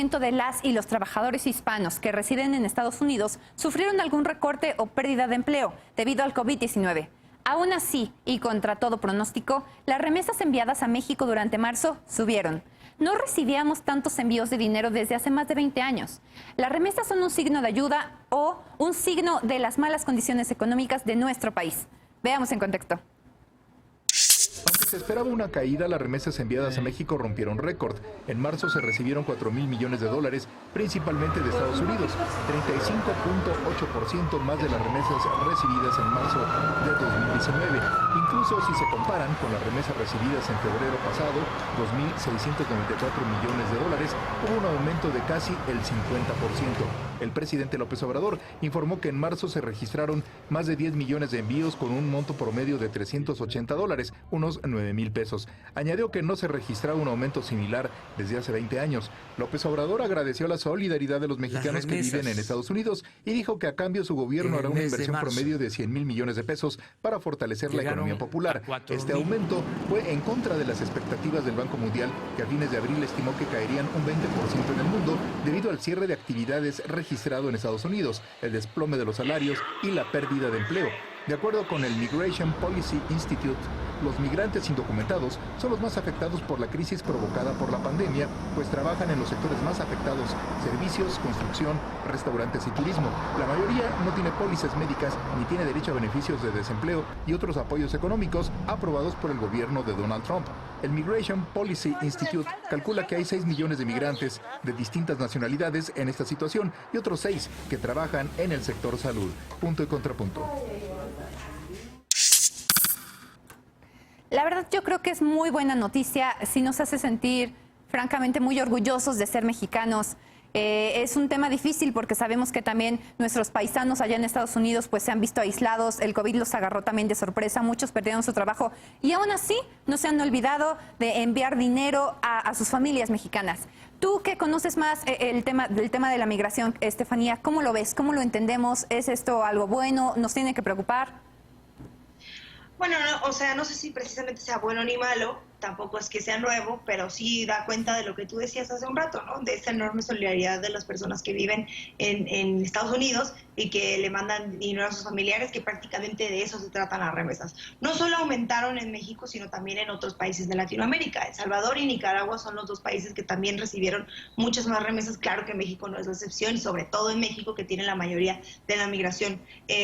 50% de las y los trabajadores hispanos que residen en Estados Unidos sufrieron algún recorte o pérdida de empleo debido al COVID-19. Aún así, y contra todo pronóstico, las remesas enviadas a México durante marzo subieron. No recibíamos tantos envíos de dinero desde hace más de 20 años. Las remesas son un signo de ayuda o un signo de las malas condiciones económicas de nuestro país. Veamos en contexto. Aunque se esperaba una caída, las remesas enviadas a México rompieron récord. En marzo se recibieron 4,000 millones de dólares, principalmente de Estados Unidos, 35.8% más de las remesas recibidas en marzo de 2019. Incluso si se comparan con las remesas recibidas en febrero pasado, 2.694 millones de dólares, hubo un aumento de casi el 50%. El presidente López Obrador informó que en marzo se registraron más de 10 millones de envíos con un monto promedio de $380, unos 9,000 pesos. Añadió que no se registraba un aumento similar desde hace 20 años. López Obrador agradeció la solidaridad de los mexicanos que viven en Estados Unidos y dijo que a cambio su gobierno hará una inversión promedio de 100,000 millones de pesos para fortalecer la economía popular. Este aumento fue en contra de las expectativas del Banco Mundial, que a fines de abril estimó que caerían un 20% en el mundo debido al cierre de actividades registrado en Estados Unidos, el desplome de los salarios y la pérdida de empleo. De acuerdo con el Migration Policy Institute, los migrantes indocumentados son los más afectados por la crisis provocada por la pandemia, pues trabajan en los sectores más afectados: servicios, construcción, restaurantes y turismo. La mayoría no tiene pólizas médicas ni tiene derecho a beneficios de desempleo y otros apoyos económicos aprobados por el gobierno de Donald Trump. El Migration Policy Institute calcula que hay 6 millones de migrantes de distintas nacionalidades en esta situación y otros 6 que trabajan en el sector salud. Punto y contrapunto. La verdad, yo creo que es muy buena noticia, sí nos hace sentir francamente muy orgullosos de ser mexicanos. Es un tema difícil porque sabemos que también nuestros paisanos allá en Estados Unidos pues se han visto aislados, el COVID los agarró también de sorpresa, muchos perdieron su trabajo y aún así no se han olvidado de enviar dinero a sus familias mexicanas. Tú que conoces más del tema de la migración, Estefanía, ¿cómo lo ves? ¿Cómo lo entendemos? ¿Es esto algo bueno? ¿Nos tiene que preocupar? Bueno, no, o sea, no sé si precisamente sea bueno ni malo, tampoco es que sea nuevo, pero sí da cuenta de lo que tú decías hace un rato, ¿no? De esta enorme solidaridad de las personas que viven en Estados Unidos y que le mandan dinero a sus familiares, que prácticamente de eso se tratan las remesas. No solo aumentaron en México, sino también en otros países de Latinoamérica. El Salvador y Nicaragua son los dos países que también recibieron muchas más remesas. Claro que México no es la excepción, y sobre todo en México, que tiene la mayoría de la migración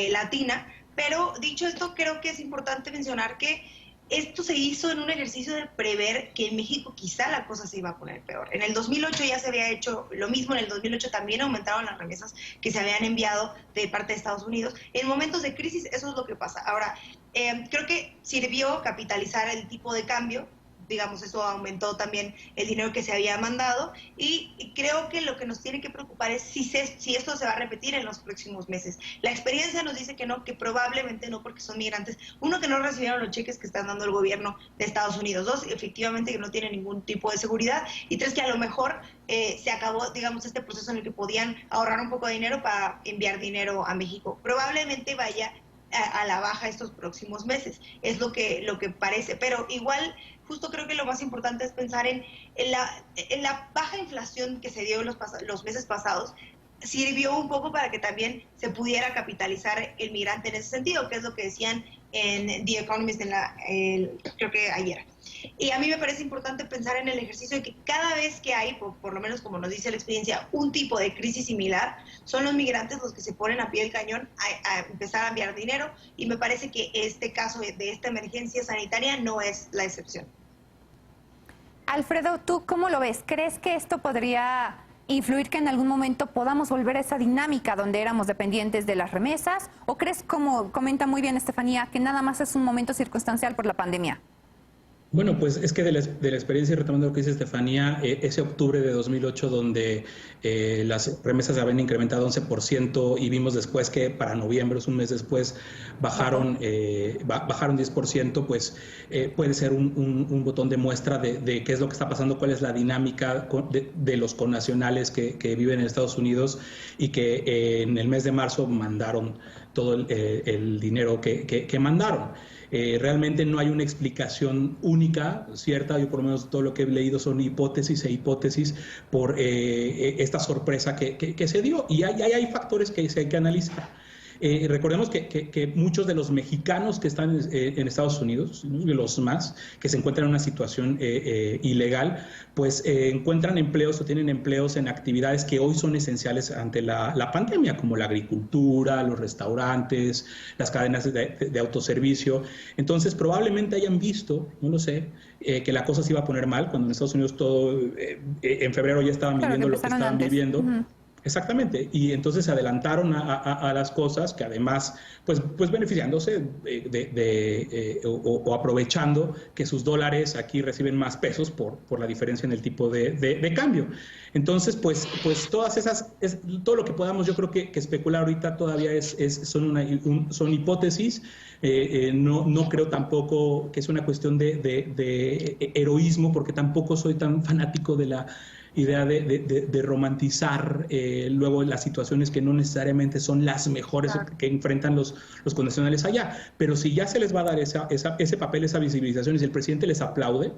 latina. Pero dicho esto, creo que es importante mencionar que esto se hizo en un ejercicio de prever que en México quizá la cosa se iba a poner peor. En el 2008 ya se había hecho lo mismo, en el 2008 también aumentaron las remesas que se habían enviado de parte de Estados Unidos. En momentos de crisis eso es lo que pasa. Ahora, creo que sirvió capitalizar el tipo de cambio. Digamos, eso aumentó también el dinero que se había mandado y creo que lo que nos tiene que preocupar es si esto se va a repetir en los próximos meses. La experiencia nos dice que no, que probablemente no, porque son migrantes. Uno, que no recibieron los cheques que están dando el gobierno de Estados Unidos. Dos, efectivamente que no tienen ningún tipo de seguridad. Y tres, que a lo mejor se acabó, digamos, este proceso en el que podían ahorrar un poco de dinero para enviar dinero a México. Probablemente vaya a la baja estos próximos meses, es lo que parece, pero igual justo creo que lo más importante es pensar en la baja inflación que se dio en los meses pasados. Sirvió un poco para que también se pudiera capitalizar el migrante en ese sentido, que es lo que decían en The Economist creo que ayer. Y a mí me parece importante pensar en el ejercicio de que cada vez que hay, por lo menos como nos dice la experiencia, un tipo de crisis similar, son los migrantes los que se ponen a pie del cañón a empezar a enviar dinero, y me parece que este caso de esta emergencia sanitaria no es la excepción. Alfredo, ¿tú cómo lo ves? ¿Crees que esto podría influir que en algún momento podamos volver a esa dinámica donde éramos dependientes de las remesas? ¿O crees, como comenta muy bien Estefanía, que nada más es un momento circunstancial por la pandemia? Bueno, pues es que de la experiencia, y retomando lo que dice Estefanía, ese octubre de 2008 donde las remesas se habían incrementado 11% y vimos después que para noviembre, un mes después, bajaron 10%, pues puede ser un botón de muestra de qué es lo que está pasando, cuál es la dinámica de los connacionales que viven en Estados Unidos y que en el mes de marzo mandaron todo el dinero que mandaron. Realmente no hay una explicación única, cierta. Yo por lo menos todo lo que he leído son hipótesis por esta sorpresa que se dio. Y hay factores que hay que analizar. Recordemos que muchos de los mexicanos que están en Estados Unidos, de los más, que se encuentran en una situación ilegal, pues encuentran empleos o tienen empleos en actividades que hoy son esenciales ante la pandemia, como la agricultura, los restaurantes, las cadenas de autoservicio. Entonces, probablemente hayan visto, no lo sé, que la cosa se iba a poner mal, cuando en Estados Unidos todo, en febrero ya estaban viviendo lo que estaban viviendo. Exactamente, y entonces se adelantaron a las cosas que además, pues beneficiándose o aprovechando que sus dólares aquí reciben más pesos por la diferencia en el tipo de cambio. Entonces, pues todas esas, todo lo que podamos, yo creo que especular ahorita todavía son hipótesis. No creo tampoco que es una cuestión de heroísmo, porque tampoco soy tan fanático de la idea de romantizar luego las situaciones que no necesariamente son las mejores que enfrentan los connacionales allá. Pero si ya se les va a dar ese papel, esa visibilización, y si el presidente les aplaude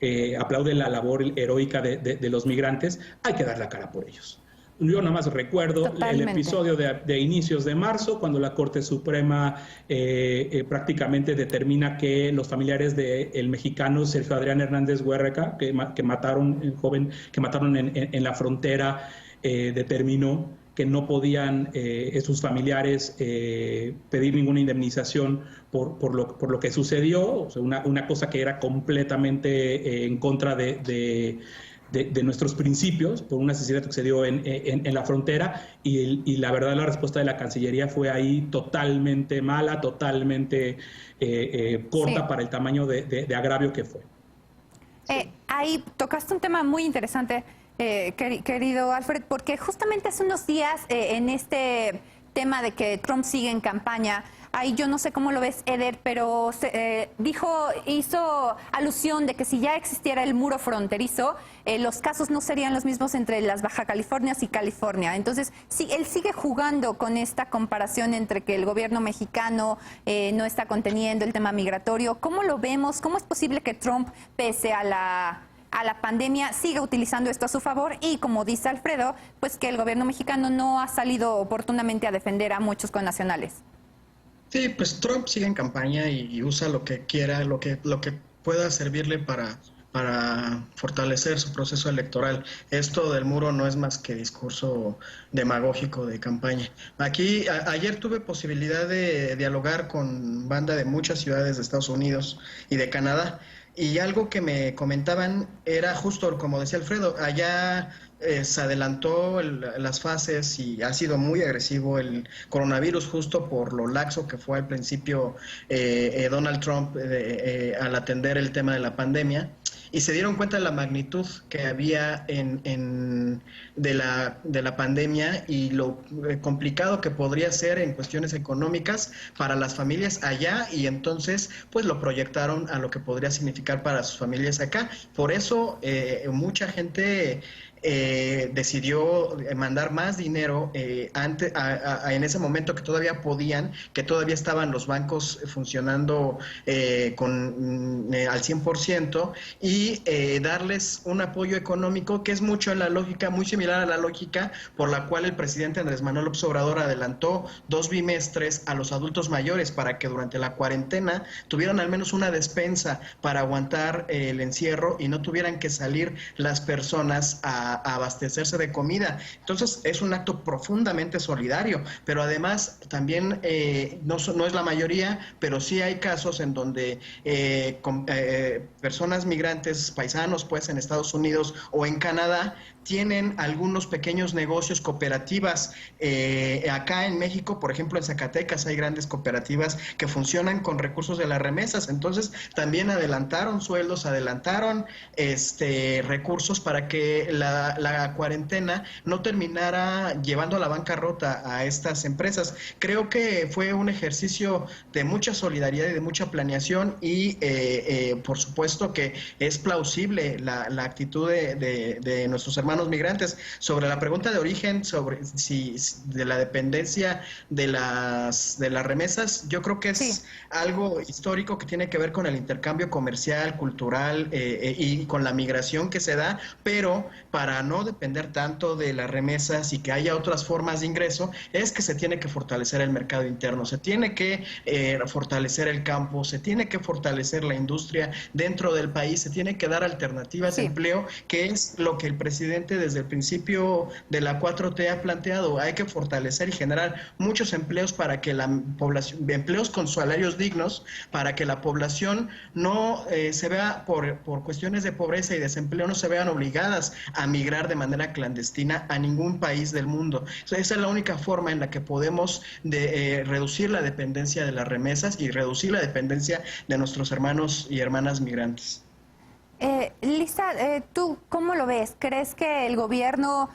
la labor heroica de los migrantes, hay que dar la cara por ellos. Yo nada más recuerdo el episodio de inicios de marzo, cuando la Corte Suprema prácticamente determina que los familiares del mexicano Sergio Adrián Hernández Huerreca, que mataron, el joven que mataron en la frontera, determinó que no podían sus familiares pedir ninguna indemnización por lo que sucedió, o sea, una cosa que era completamente en contra de nuestros principios, por un asesinato que se dio en la frontera, y la verdad la respuesta de la Cancillería fue ahí totalmente mala, totalmente corta para el tamaño de agravio que fue. Ahí tocaste un tema muy interesante, querido Alfred, porque justamente hace unos días en este tema de que Trump sigue en campaña, ahí yo no sé cómo lo ves, Eder, pero hizo alusión de que si ya existiera el muro fronterizo, los casos no serían los mismos entre las Baja Californias y California. Entonces, sí, él sigue jugando con esta comparación entre que el gobierno mexicano no está conteniendo el tema migratorio. ¿Cómo lo vemos? ¿Cómo es posible que Trump, pese a la pandemia, siga utilizando esto a su favor? Y como dice Alfredo, pues que el gobierno mexicano no ha salido oportunamente a defender a muchos connacionales. Sí, pues Trump sigue en campaña y usa lo que quiera, lo que pueda servirle para fortalecer su proceso electoral. Esto del muro no es más que discurso demagógico de campaña. Aquí, ayer tuve posibilidad de dialogar con banda de muchas ciudades de Estados Unidos y de Canadá, y algo que me comentaban era justo, como decía Alfredo, allá se adelantó las fases y ha sido muy agresivo el coronavirus, justo por lo laxo que fue al principio Donald Trump al atender el tema de la pandemia, y se dieron cuenta de la magnitud que había de la pandemia y lo complicado que podría ser en cuestiones económicas para las familias allá, y entonces pues lo proyectaron a lo que podría significar para sus familias acá. Por eso mucha gente decidió mandar más dinero en ese momento que todavía podían, que todavía estaban los bancos funcionando al 100%, y darles un apoyo económico que es mucho en la lógica, muy similar a la lógica por la cual el presidente Andrés Manuel López Obrador adelantó 2 bimestres a los adultos mayores para que durante la cuarentena tuvieran al menos una despensa para aguantar el encierro y no tuvieran que salir las personas a abastecerse de comida. Entonces es un acto profundamente solidario, pero además también no es la mayoría, pero sí hay casos en donde personas migrantes, paisanos pues en Estados Unidos o en Canadá, tienen algunos pequeños negocios, cooperativas. Acá en México, por ejemplo, en Zacatecas hay grandes cooperativas que funcionan con recursos de las remesas. Entonces, también adelantaron sueldos, adelantaron recursos para que la cuarentena no terminara llevando a la bancarrota a estas empresas. Creo que fue un ejercicio de mucha solidaridad y de mucha planeación, y por supuesto que es plausible la actitud de nuestros hermanos hermanos migrantes. Sobre la pregunta de origen, sobre si de la dependencia de las remesas, yo creo que es algo histórico que tiene que ver con el intercambio comercial, cultural y con la migración que se da, pero para no depender tanto de las remesas y que haya otras formas de ingreso, es que se tiene que fortalecer el mercado interno, se tiene que fortalecer el campo, se tiene que fortalecer la industria dentro del país, se tiene que dar alternativas de empleo, que es lo que el presidente desde el principio de la 4T ha planteado. Hay que fortalecer y generar muchos empleos para que la población, empleos con salarios dignos, para que la población no se vea por cuestiones de pobreza y desempleo, no se vean obligadas a migrar de manera clandestina a ningún país del mundo. Esa es la única forma en la que podemos reducir la dependencia de las remesas y reducir la dependencia de nuestros hermanos y hermanas migrantes. Lisa, ¿tú cómo lo ves? ¿Crees que el gobierno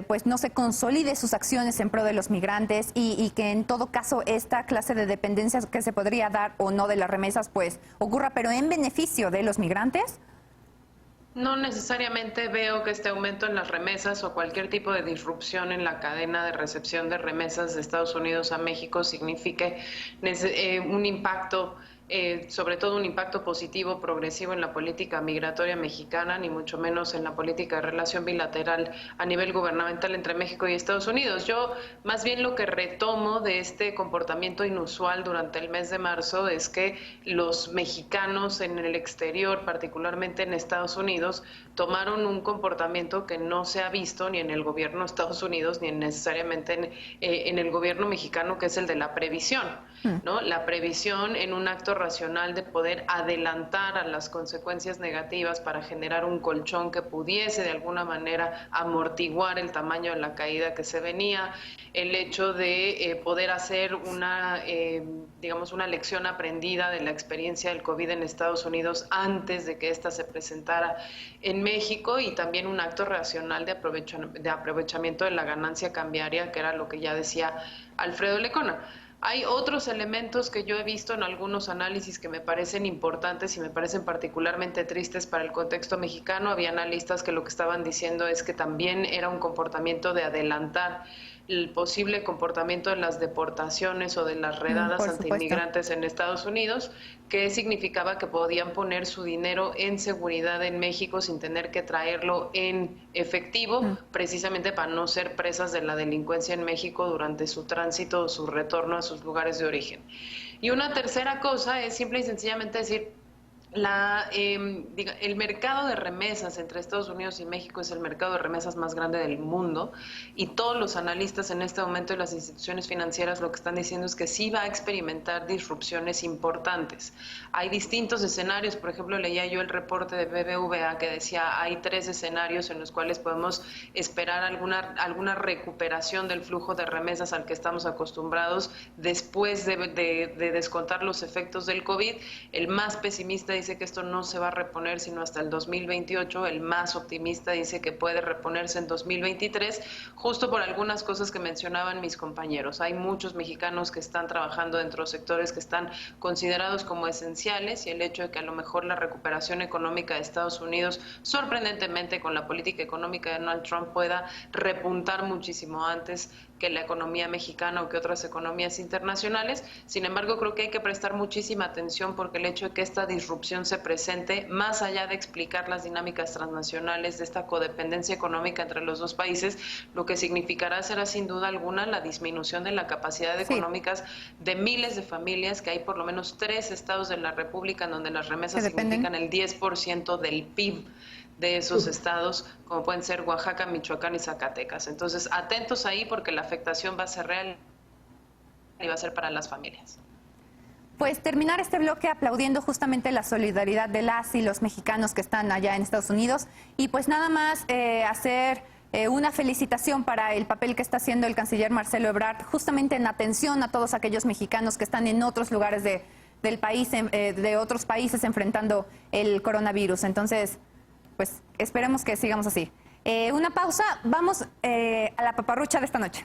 pues no se consolide sus acciones en pro de los migrantes y que en todo caso esta clase de dependencias que se podría dar o no de las remesas pues ocurra, pero en beneficio de los migrantes? No necesariamente veo que este aumento en las remesas o cualquier tipo de disrupción en la cadena de recepción de remesas de Estados Unidos a México signifique un impacto, sobre todo un impacto positivo, progresivo en la política migratoria mexicana, ni mucho menos en la política de relación bilateral a nivel gubernamental entre México y Estados Unidos. Yo más bien lo que retomo de este comportamiento inusual durante el mes de marzo es que los mexicanos en el exterior, particularmente en Estados Unidos, tomaron un comportamiento que no se ha visto ni en el gobierno de Estados Unidos ni necesariamente en el gobierno mexicano, que es el de la previsión, ¿no? La previsión en un acto racional de poder adelantar a las consecuencias negativas para generar un colchón que pudiese de alguna manera amortiguar el tamaño de la caída que se venía, el hecho de poder hacer digamos, una lección aprendida de la experiencia del COVID en Estados Unidos antes de que ésta se presentara en México, y también un acto racional de aprovechamiento de la ganancia cambiaria, que era lo que ya decía Alfredo Lecona. Hay otros elementos que yo he visto en algunos análisis que me parecen importantes y me parecen particularmente tristes para el contexto mexicano. Había analistas que lo que estaban diciendo es que también era un comportamiento de adelantar el posible comportamiento de las deportaciones o de las redadas antiinmigrantes en Estados Unidos, que significaba que podían poner su dinero en seguridad en México sin tener que traerlo en efectivo, precisamente para no ser presas de la delincuencia en México durante su tránsito o su retorno a sus lugares de origen. Y una tercera cosa es simple y sencillamente decir, el mercado de remesas entre Estados Unidos y México es el mercado de remesas más grande del mundo, y todos los analistas en este momento de las instituciones financieras lo que están diciendo es que sí va a experimentar disrupciones importantes. Hay distintos escenarios. Por ejemplo, leía yo el reporte de BBVA que decía hay 3 escenarios en los cuales podemos esperar alguna recuperación del flujo de remesas al que estamos acostumbrados después de descontar los efectos del COVID. El más pesimista dice que esto no se va a reponer sino hasta el 2028, el más optimista dice que puede reponerse en 2023, justo por algunas cosas que mencionaban mis compañeros. Hay muchos mexicanos que están trabajando dentro de sectores que están considerados como esenciales, y el hecho de que a lo mejor la recuperación económica de Estados Unidos, sorprendentemente con la política económica de Donald Trump, pueda repuntar muchísimo antes que la economía mexicana o que otras economías internacionales. Sin embargo, creo que hay que prestar muchísima atención, porque el hecho de que esta disrupción se presente, más allá de explicar las dinámicas transnacionales de esta codependencia económica entre los dos países, lo que significará será sin duda alguna la disminución de la capacidad económicas de miles de familias, que hay por lo menos 3 estados de la República en donde las remesas significan el 10% del PIB de esos estados, como pueden ser Oaxaca, Michoacán y Zacatecas. Entonces, atentos ahí, porque la afectación va a ser real y va a ser para las familias. Pues terminar este bloque aplaudiendo justamente la solidaridad de las y los mexicanos que están allá en Estados Unidos, y pues nada más hacer una felicitación para el papel que está haciendo el canciller Marcelo Ebrard, justamente en atención a todos aquellos mexicanos que están en otros lugares del país, de otros países enfrentando el coronavirus. Entonces, pues esperemos que sigamos así. Una pausa, vamos a la paparrucha de esta noche.